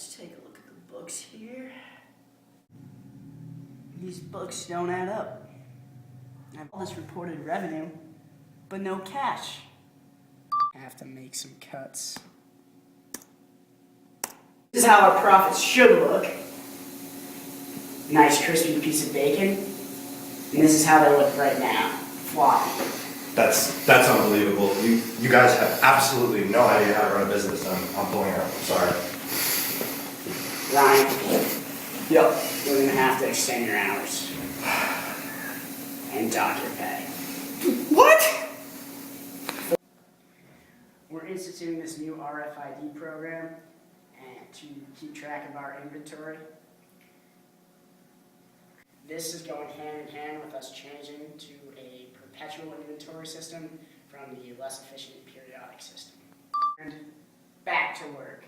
Let's take a look at the books here. These books don't add up. I have all this reported revenue, but no cash. I have to make some cuts. This is how our profits should look. Nice crispy piece of bacon. And this is how they look right now. Floppy. That's unbelievable. You guys have absolutely no idea how to run a business. I'm pulling out. I'm sorry. Ryan. Yep. We're gonna have to extend your hours. And dock your pay. What? We're instituting this new RFID program and to keep track of our inventory. This is going hand in hand with us changing to a perpetual inventory system from the less efficient periodic system. And back to work.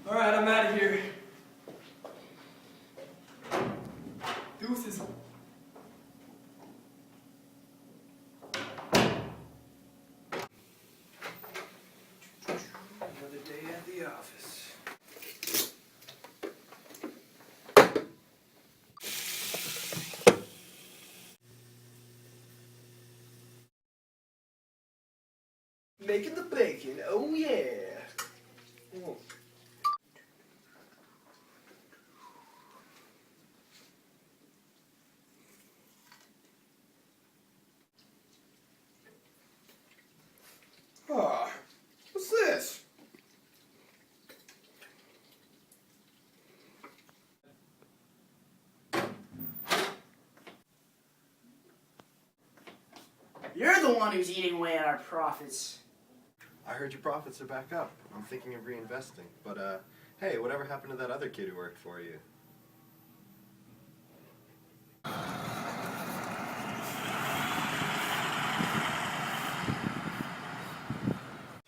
All right, I'm out of here. Deuces. Another day at the office. Making the bacon, oh yeah. Oh. Ah, what's this? You're the one who's eating away at our profits. I heard your profits are back up. I'm thinking of reinvesting. But, hey, whatever happened to that other kid who worked for you?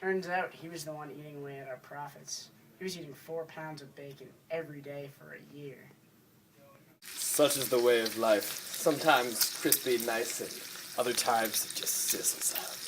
Turns out he was the one eating away at our profits. He was eating 4 pounds of bacon every day for a year. Such is the way of life. Sometimes crispy and nice, and other times it just sizzles out.